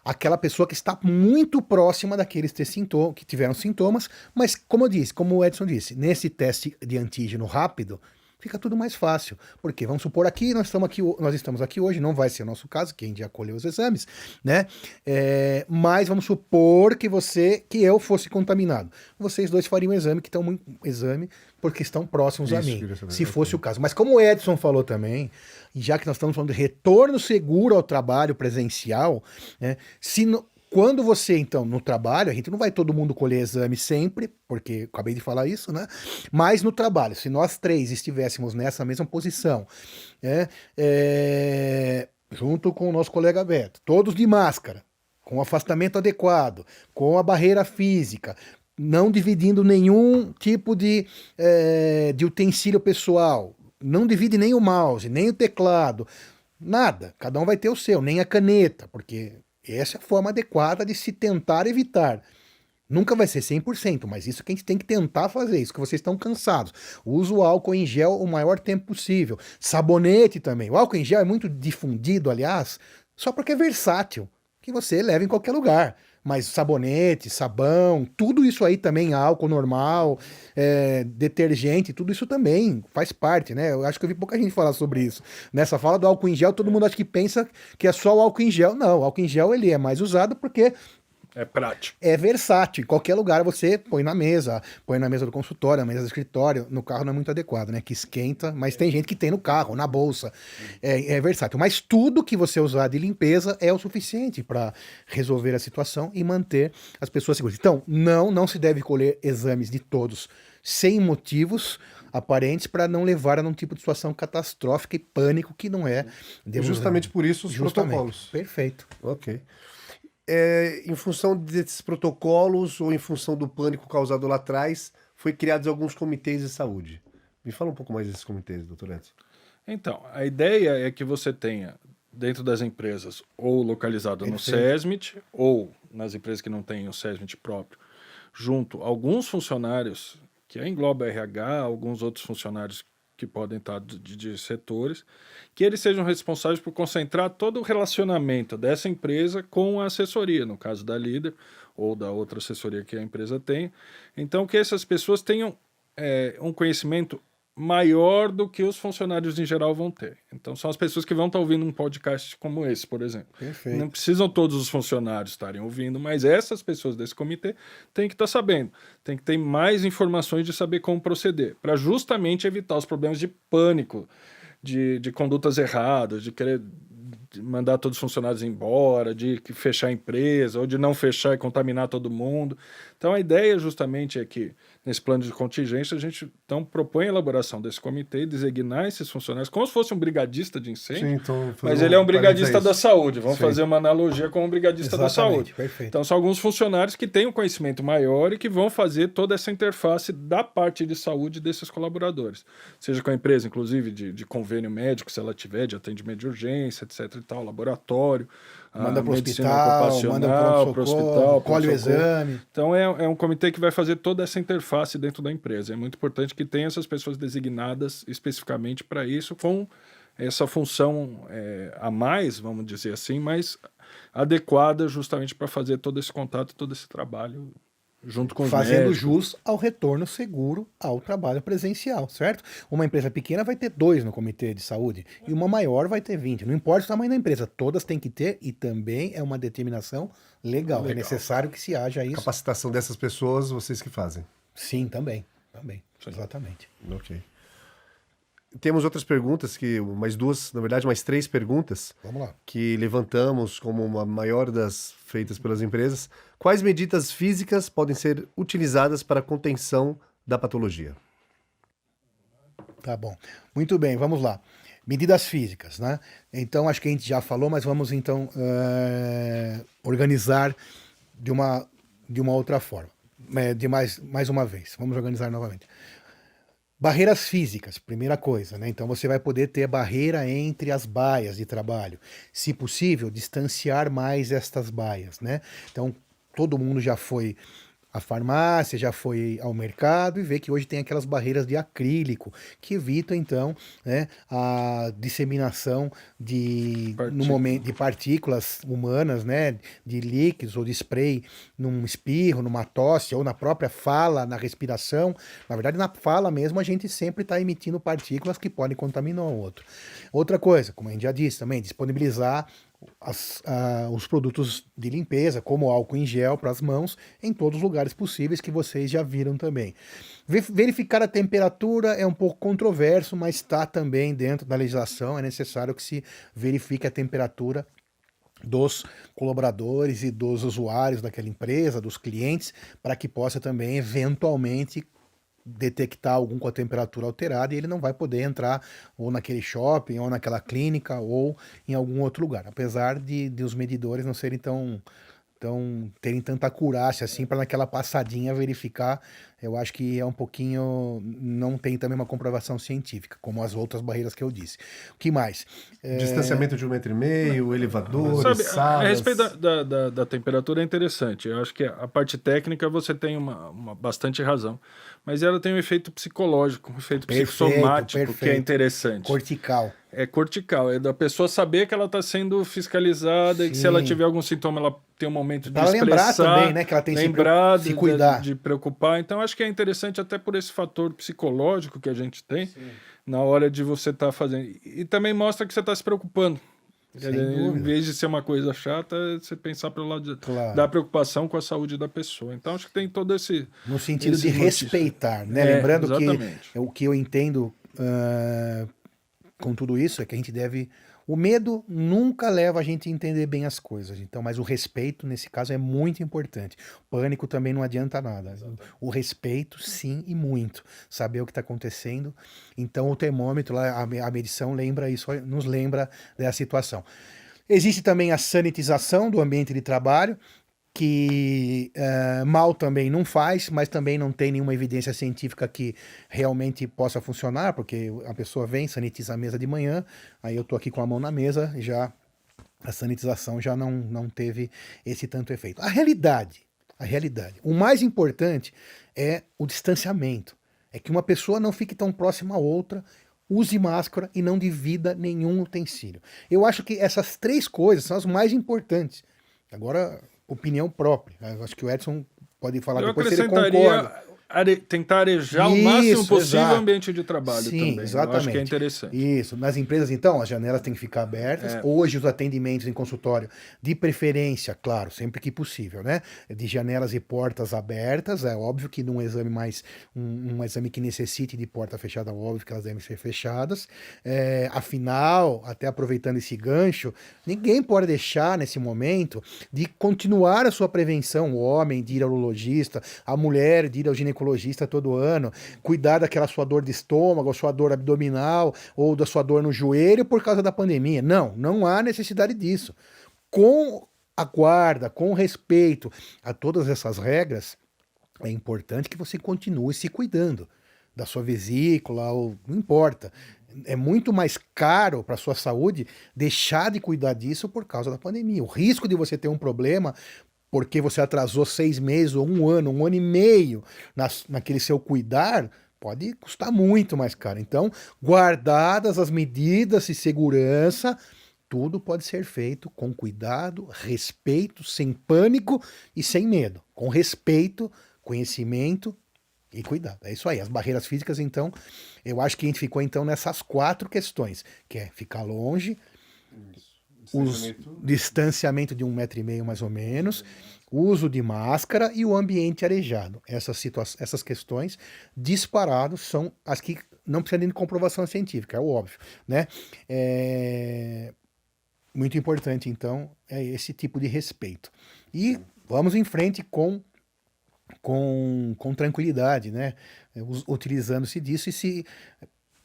Speaker 2: aquela pessoa que está muito próxima daqueles que tiveram sintomas, mas como eu disse, como o Edson disse, nesse teste de antígeno rápido, fica tudo mais fácil. Porque vamos supor aqui, nós estamos aqui hoje, não vai ser o nosso caso, que a gente já colheu os exames, né? Mas vamos supor que eu fosse contaminado. Vocês dois fariam exame porque estão próximos a mim, se fosse o caso. Mas como o Edson falou também, e já que nós estamos falando de retorno seguro ao trabalho presencial, né? Quando você, então, no trabalho, a gente não vai todo mundo colher exame sempre, porque acabei de falar isso, né? Mas no trabalho, se nós três estivéssemos nessa mesma posição, junto com o nosso colega Beto, todos de máscara, com afastamento adequado, com a barreira física, não dividindo nenhum tipo de utensílio pessoal, não divide nem o mouse, nem o teclado, nada, cada um vai ter o seu, nem a caneta, porque essa é a forma adequada de se tentar evitar. Nunca vai ser 100%, mas isso que a gente tem que tentar fazer, isso que vocês estão cansados. Usa o álcool em gel o maior tempo possível. Sabonete também. O álcool em gel é muito difundido, aliás, só porque é versátil, que você leva em qualquer lugar. Mas sabonete, sabão, tudo isso aí também, álcool normal, detergente, tudo isso também faz parte, né? Eu acho que eu vi pouca gente falar sobre isso. Nessa fala do álcool em gel, todo mundo acha que pensa que é só o álcool em gel. Não, o álcool em gel ele é mais usado porque
Speaker 3: é prático.
Speaker 2: É versátil. Em qualquer lugar você põe na mesa do consultório, na mesa do escritório. No carro não é muito adequado, né? Que esquenta, mas tem gente que tem no carro, na bolsa. É versátil. Mas tudo que você usar de limpeza é o suficiente para resolver a situação e manter as pessoas seguras. Então, não se deve colher exames de todos sem motivos aparentes para não levar a um tipo de situação catastrófica e pânico que não é.
Speaker 1: Justamente por isso os protocolos.
Speaker 2: Perfeito.
Speaker 1: Ok. Em função desses protocolos ou em função do pânico causado lá atrás, foi criados alguns comitês de saúde. Me fala um pouco mais desses comitês, doutor Edson.
Speaker 3: Então, a ideia é que você tenha dentro das empresas ou localizado no SESMIT ou nas empresas que não têm o SESMIT próprio, junto alguns funcionários, que engloba RH, alguns outros funcionários que podem estar de setores, que eles sejam responsáveis por concentrar todo o relacionamento dessa empresa com a assessoria, no caso da líder ou da outra assessoria que a empresa tem. Então, que essas pessoas tenham um conhecimento maior do que os funcionários em geral vão ter. Então, são as pessoas que vão estar ouvindo um podcast como esse, por exemplo.
Speaker 2: Perfeito.
Speaker 3: Não precisam todos os funcionários estarem ouvindo, mas essas pessoas desse comitê têm que estar sabendo, têm que ter mais informações de saber como proceder, para justamente evitar os problemas de pânico, de condutas erradas, de querer mandar todos os funcionários embora, de fechar a empresa, ou de não fechar e contaminar todo mundo. Então, a ideia justamente é que, nesse plano de contingência, a gente então propõe a elaboração desse comitê e designar esses funcionários como se fosse um brigadista de incêndio,
Speaker 1: Sim, então,
Speaker 3: mas ele é um brigadista da saúde. Vamos
Speaker 1: Sim.
Speaker 3: fazer uma analogia com um brigadista da saúde.
Speaker 2: Perfeito.
Speaker 3: Então, são alguns funcionários que têm um conhecimento maior e que vão fazer toda essa interface da parte de saúde desses colaboradores. Seja com a empresa, inclusive, de convênio médico, se ela tiver, de atendimento de urgência, etc. e tal, laboratório,
Speaker 2: manda para o
Speaker 3: medicina
Speaker 2: hospital,
Speaker 3: ocupacional,
Speaker 2: manda
Speaker 3: para o hospital,
Speaker 2: colhe o exame.
Speaker 3: Então, é um comitê que vai fazer toda essa interface dentro da empresa. É muito importante que tenha essas pessoas designadas especificamente para isso, com essa função a mais, vamos dizer assim, mas adequada justamente para fazer todo esse contato, todo esse trabalho junto com os
Speaker 2: fazendo
Speaker 3: médicos.
Speaker 2: jus ao retorno seguro ao trabalho presencial, certo? Uma empresa pequena vai ter 2 no comitê de saúde e uma maior vai ter 20. Não importa o tamanho da empresa, todas têm que ter e também é uma determinação legal. É necessário que se haja isso.
Speaker 1: Capacitação dessas pessoas, vocês que fazem.
Speaker 2: Sim, também.
Speaker 3: Sim.
Speaker 2: Exatamente.
Speaker 1: Ok. Temos outras perguntas, mais 2, na verdade, mais 3 perguntas.
Speaker 2: Vamos lá.
Speaker 1: Que levantamos como uma maior das feitas pelas empresas. Quais medidas físicas podem ser utilizadas para a contenção da patologia?
Speaker 2: Tá bom. Muito bem, vamos lá. Medidas físicas, né? Então, acho que a gente já falou, mas vamos então organizar de uma outra forma. mais uma vez. Vamos organizar novamente. Barreiras físicas, primeira coisa, né? Então você vai poder ter barreira entre as baias de trabalho. Se possível, distanciar mais estas baias, né? Então, todo mundo já foi à farmácia, já foi ao mercado e vê que hoje tem aquelas barreiras de acrílico que evitam, então, né, a disseminação no momento, de partículas humanas, né, de líquidos ou de spray num espirro, numa tosse ou na própria fala, na respiração. Na verdade, na fala mesmo, a gente sempre está emitindo partículas que podem contaminar o outro. Outra coisa, como a gente já disse também, disponibilizar os produtos de limpeza, como álcool em gel para as mãos, em todos os lugares possíveis que vocês já viram também. Verificar a temperatura é um pouco controverso, mas está também dentro da legislação, é necessário que se verifique a temperatura dos colaboradores e dos usuários daquela empresa, dos clientes, para que possa também eventualmente detectar algum com a temperatura alterada e ele não vai poder entrar ou naquele shopping, ou naquela clínica, ou em algum outro lugar. Apesar de os medidores não serem terem tanta acurácia assim para naquela passadinha verificar, eu acho que é um pouquinho, não tem também uma comprovação científica, como as outras barreiras que eu disse. O que mais?
Speaker 1: Distanciamento de 1,5 m, elevadores,
Speaker 3: Sabe,
Speaker 1: salas...
Speaker 3: a respeito da temperatura é interessante. Eu acho que a parte técnica você tem uma bastante razão. Mas ela tem um efeito psicológico, um efeito psicossomático que é interessante.
Speaker 2: Cortical.
Speaker 3: É cortical, é da pessoa saber que ela está sendo fiscalizada. Sim. E que se ela tiver algum sintoma, ela tem um momento de expressar.
Speaker 2: Lembrar também, né, que ela tem
Speaker 3: que
Speaker 2: se cuidar.
Speaker 3: De preocupar. Então, acho que é interessante até por esse fator psicológico que a gente tem. Sim. Na hora de você estar fazendo. E também mostra que você está se preocupando. Em vez de ser uma coisa chata, você pensar pelo lado da preocupação com a saúde da pessoa. Então, acho que tem todo esse...
Speaker 2: No sentido de respeitar, né? Lembrando que o que eu entendo com tudo isso é que a gente deve... O medo nunca leva a gente a entender bem as coisas, então, mas o respeito, nesse caso, é muito importante. O pânico também não adianta nada. Exatamente. O respeito, sim, e muito. Saber o que está acontecendo. Então, o termômetro, lá, a medição lembra isso, nos lembra da situação. Existe também a sanitização do ambiente de trabalho, que mal também não faz, mas também não tem nenhuma evidência científica que realmente possa funcionar, porque a pessoa vem, sanitiza a mesa de manhã, aí eu tô aqui com a mão na mesa, já a sanitização já não teve esse tanto efeito. A realidade, o mais importante é o distanciamento, é que uma pessoa não fique tão próxima a outra, use máscara e não divida nenhum utensílio. Eu acho que essas 3 coisas são as mais importantes. Agora... opinião própria. Eu acho que o Edson pode falar depois se ele concorda.
Speaker 3: Tentar arejar o máximo possível
Speaker 2: exato.
Speaker 3: o ambiente de trabalho.
Speaker 2: Sim,
Speaker 3: também.
Speaker 2: Exatamente.
Speaker 3: Eu acho que é interessante.
Speaker 2: Isso. Nas empresas, então, as janelas têm que ficar abertas. Hoje, os atendimentos em consultório, de preferência, claro, sempre que possível, né? De janelas e portas abertas. É óbvio que num exame um exame que necessite de porta fechada, óbvio que elas devem ser fechadas. Afinal, até aproveitando esse gancho, ninguém pode deixar, nesse momento, de continuar a sua prevenção. O homem de ir ao urologista, a mulher de ir ao ginecologista todo ano, cuidar daquela sua dor de estômago, a sua dor abdominal ou da sua dor no joelho por causa da pandemia. Não há necessidade disso. Com a guarda, com respeito a todas essas regras, é importante que você continue se cuidando da sua vesícula, ou não importa. É muito mais caro para a sua saúde deixar de cuidar disso por causa da pandemia. O risco de você ter um problema porque você atrasou 6 meses, ou 1 ano, 1 ano e meio naquele seu cuidar, pode custar muito mais caro. Então, guardadas as medidas de segurança, tudo pode ser feito com cuidado, respeito, sem pânico e sem medo. Com respeito, conhecimento e cuidado. É isso aí. As barreiras físicas, então, eu acho que a gente ficou então nessas 4 questões, que é ficar longe, distanciamento de 1,5 m mais ou menos, uso de máscara e o ambiente arejado. Essas questões disparados são as que não precisam de comprovação científica, é o óbvio, né? Muito importante, então, é esse tipo de respeito. E vamos em frente com tranquilidade, né? Utilizando-se disso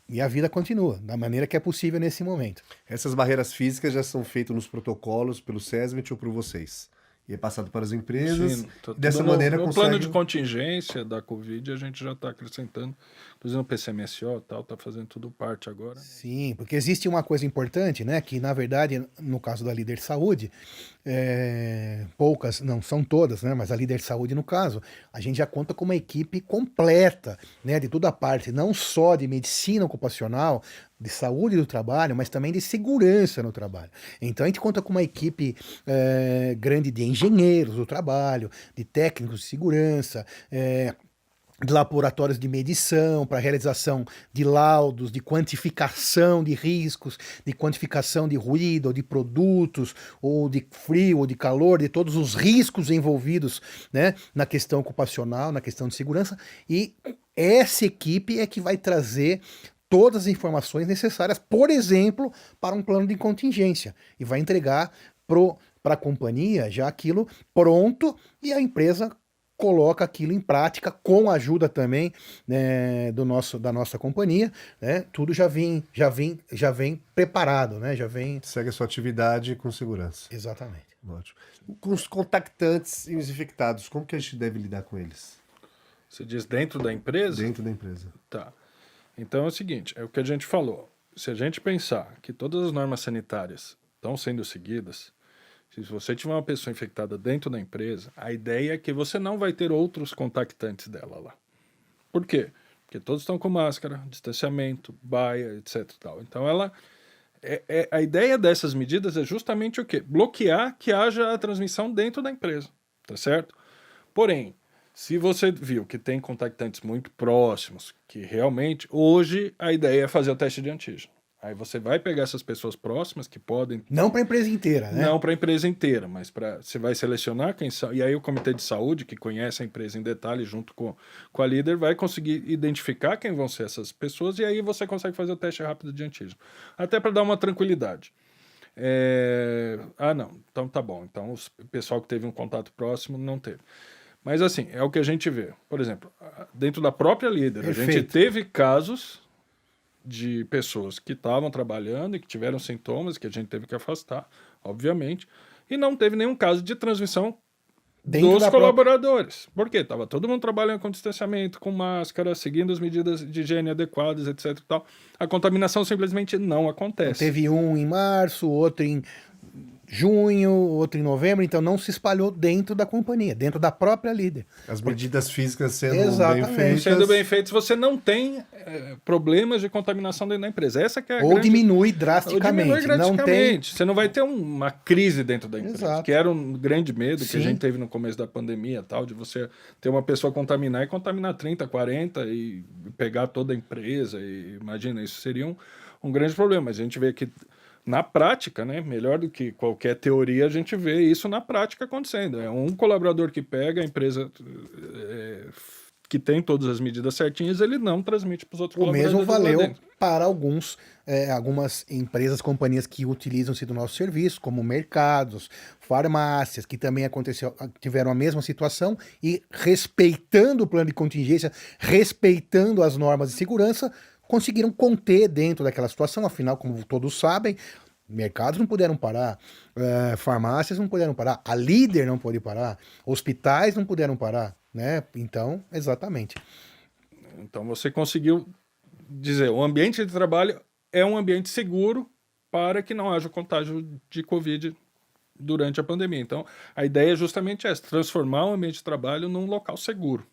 Speaker 2: e a vida continua, da maneira que é possível nesse momento.
Speaker 1: Essas barreiras físicas já são feitas nos protocolos pelo SESMIT ou por vocês? e é passado para as empresas.
Speaker 3: Sim,
Speaker 1: E dessa maneira
Speaker 3: no
Speaker 1: consegue...
Speaker 3: plano de contingência da Covid, a gente já está acrescentando, inclusive no PCMSO e tal, está fazendo tudo parte agora.
Speaker 2: Sim, porque existe uma coisa importante, né? Que na verdade, no caso da Líder Saúde, poucas, não são todas, né? Mas a Líder Saúde, no caso, a gente já conta com uma equipe completa, né? De toda a parte, não só de medicina ocupacional, de saúde do trabalho, mas também de segurança no trabalho. Então a gente conta com uma equipe grande de engenheiros do trabalho, de técnicos de segurança, de laboratórios de medição para realização de laudos, de quantificação de riscos, de quantificação de ruído, ou de produtos, ou de frio, ou de calor, de todos os riscos envolvidos, né, na questão ocupacional, na questão de segurança, e essa equipe é que vai trazer todas as informações necessárias, por exemplo, para um plano de contingência, e vai entregar para a companhia já aquilo pronto, e a empresa coloca aquilo em prática com a ajuda também, né, da nossa companhia, né? Tudo já vem preparado, né? Já vem.
Speaker 1: Segue a sua atividade com segurança.
Speaker 2: Exatamente.
Speaker 1: Ótimo. Com os contactantes e os infectados, como que a gente deve lidar com eles?
Speaker 3: Você diz dentro da empresa?
Speaker 1: Dentro da empresa.
Speaker 3: Tá. Então é o seguinte, é o que a gente falou. Se a gente pensar que todas as normas sanitárias estão sendo seguidas, se você tiver uma pessoa infectada dentro da empresa, a ideia é que você não vai ter outros contactantes dela lá. Por quê? Porque todos estão com máscara, distanciamento, baia, etc. Tal. Então a ideia dessas medidas é justamente o quê? Bloquear que haja a transmissão dentro da empresa, tá certo? Porém, se você viu que tem contactantes muito próximos, que realmente, hoje a ideia é fazer o teste de antígeno. Aí você vai pegar essas pessoas próximas que podem...
Speaker 2: Não para a empresa inteira, né?
Speaker 3: Não para a empresa inteira, mas você vai selecionar quem são. E aí o comitê de saúde, que conhece a empresa em detalhe, junto com a líder, vai conseguir identificar quem vão ser essas pessoas e aí você consegue fazer o teste rápido de antígeno. Até para dar uma tranquilidade. Não, então tá bom. Então o pessoal que teve um contato próximo não teve. Mas assim, é o que a gente vê. Por exemplo, dentro da própria líder,
Speaker 2: Perfeito.
Speaker 3: a gente teve casos de pessoas que estavam trabalhando e que tiveram sintomas que a gente teve que afastar, obviamente, e não teve nenhum caso de transmissão
Speaker 2: Dentro
Speaker 3: dos
Speaker 2: da
Speaker 3: colaboradores. Por quê? Estava todo mundo trabalhando com distanciamento, com máscara, seguindo as medidas de higiene adequadas, etc. E tal. A contaminação simplesmente não acontece.
Speaker 2: Teve um em março, outro em junho, outro em novembro, então não se espalhou dentro da companhia, dentro da própria líder.
Speaker 1: As medidas físicas sendo
Speaker 2: Exatamente.
Speaker 1: bem feitas.
Speaker 3: Sendo bem feitos, você não tem problemas de contaminação dentro da empresa. Essa que é a
Speaker 2: Ou
Speaker 3: grande...
Speaker 2: diminui
Speaker 3: Ou
Speaker 2: drasticamente.
Speaker 3: diminui
Speaker 2: Não tem...
Speaker 3: drasticamente. Você não vai ter uma crise dentro da empresa,
Speaker 2: Exato.
Speaker 3: que era um grande medo que
Speaker 2: Sim.
Speaker 3: a gente teve no começo da pandemia, tal, de você ter uma pessoa contaminar e contaminar 30, 40 e pegar toda a empresa. E, imagina, isso seria um grande problema. Mas a gente vê que na prática, né, melhor do que qualquer teoria, a gente vê isso na prática acontecendo. É um colaborador que pega a empresa que tem todas as medidas certinhas, ele não transmite para os outros
Speaker 2: O
Speaker 3: colaboradores.
Speaker 2: mesmo
Speaker 3: lá
Speaker 2: valeu
Speaker 3: dentro.
Speaker 2: para algumas empresas, companhias que utilizam-se do nosso serviço, como mercados, farmácias, que também tiveram a mesma situação e, respeitando o plano de contingência, respeitando as normas de segurança, conseguiram conter dentro daquela situação. Afinal, como todos sabem, mercados não puderam parar, farmácias não puderam parar, a líder não pôde parar, hospitais não puderam parar, né? Então, exatamente.
Speaker 3: Então você conseguiu dizer, o ambiente de trabalho é um ambiente seguro para que não haja contágio de Covid durante a pandemia. Então, a ideia é justamente essa, transformar o ambiente de trabalho num local seguro,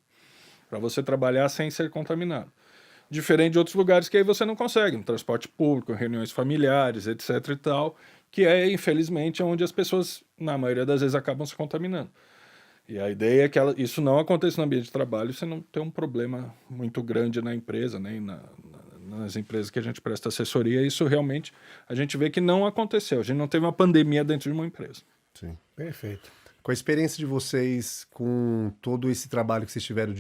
Speaker 3: para você trabalhar sem ser contaminado. Diferente de outros lugares que aí você não consegue, no transporte público, reuniões familiares, etc e tal, que é, infelizmente, onde as pessoas, na maioria das vezes, acabam se contaminando. E a ideia é que isso não aconteça no ambiente de trabalho, você não tem um problema muito grande na empresa, nem nas empresas que a gente presta assessoria. Isso realmente a gente vê que não aconteceu. A gente não teve uma pandemia dentro de uma empresa.
Speaker 1: Sim.
Speaker 2: Perfeito.
Speaker 1: Com a experiência de vocês, com todo esse trabalho que vocês tiveram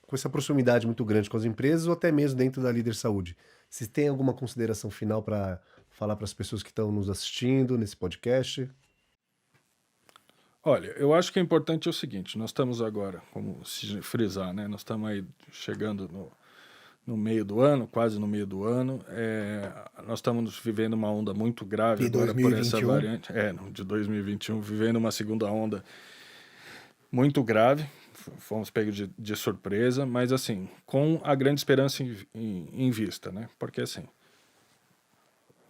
Speaker 1: com essa proximidade muito grande com as empresas ou até mesmo dentro da Líder Saúde, vocês têm alguma consideração final para falar para as pessoas que estão nos assistindo nesse podcast?
Speaker 3: Olha, eu acho que é importante o seguinte, nós estamos agora, como se frisar, né? Nós estamos aí chegando no meio do ano, quase no meio do ano, nós estamos vivendo uma onda muito grave
Speaker 2: De
Speaker 3: agora por essa
Speaker 2: 2021.
Speaker 3: variante, de 2021, vivendo uma segunda onda muito grave, fomos pegos de surpresa, mas assim, com a grande esperança em vista, né? Porque assim,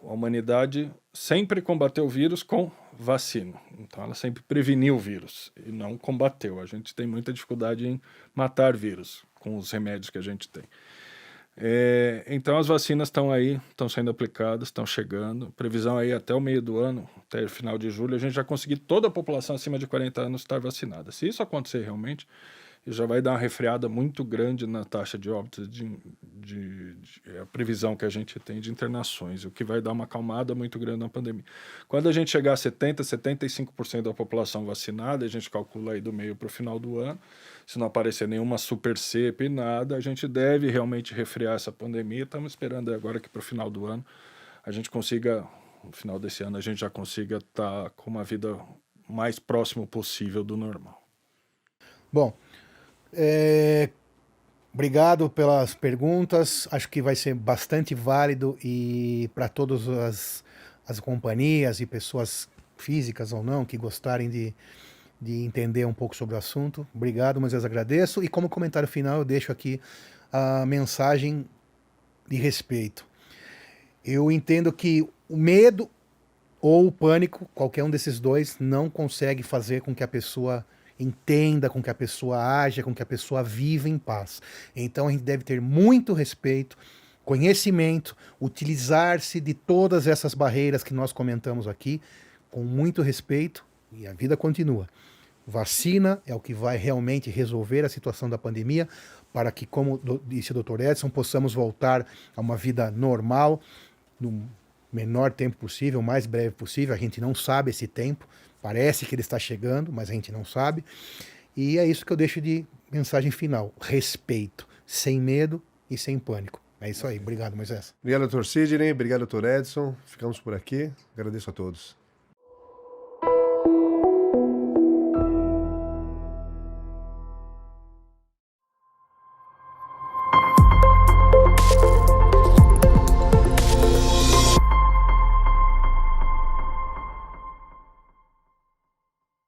Speaker 3: a humanidade sempre combateu o vírus com vacina. Então ela sempre preveniu o vírus e não combateu. A gente tem muita dificuldade em matar vírus com os remédios que a gente tem. Então as vacinas estão aí, estão sendo aplicadas, estão chegando. Previsão aí até o meio do ano, até o final de julho, a gente já conseguir toda a população acima de 40 anos estar vacinada. Se isso acontecer realmente, já vai dar uma refreada muito grande na taxa de óbitos, a previsão que a gente tem de internações, o que vai dar uma acalmada muito grande na pandemia. Quando a gente chegar a 70%, 75% da população vacinada, a gente calcula aí do meio para o final do ano, se não aparecer nenhuma super cepa e nada, a gente deve realmente refrear essa pandemia. Estamos esperando agora que para o final do ano a gente consiga, no final desse ano, a gente já consiga estar com uma vida mais próximo possível do normal.
Speaker 2: Bom, obrigado pelas perguntas. Acho que vai ser bastante válido e para todas as companhias e pessoas físicas ou não que gostarem de entender um pouco sobre o assunto. Obrigado, mas eu agradeço. E como comentário final, eu deixo aqui a mensagem de respeito. Eu entendo que o medo ou o pânico, qualquer um desses dois, não consegue fazer com que a pessoa entenda, com que a pessoa haja, com que a pessoa viva em paz. Então a gente deve ter muito respeito, conhecimento, utilizar-se de todas essas barreiras que nós comentamos aqui, com muito respeito, e a vida continua. Vacina é o que vai realmente resolver a situação da pandemia, para que, como disse o Dr. Edson, possamos voltar a uma vida normal, no menor tempo possível, o mais breve possível. A gente não sabe esse tempo, parece que ele está chegando, mas a gente não sabe. E é isso que eu deixo de mensagem final: respeito, sem medo e sem pânico. É isso aí. Obrigado, Moisés.
Speaker 1: Obrigado, Dr. Sidney. Obrigado, Dr. Edson. Ficamos por aqui. Agradeço a todos.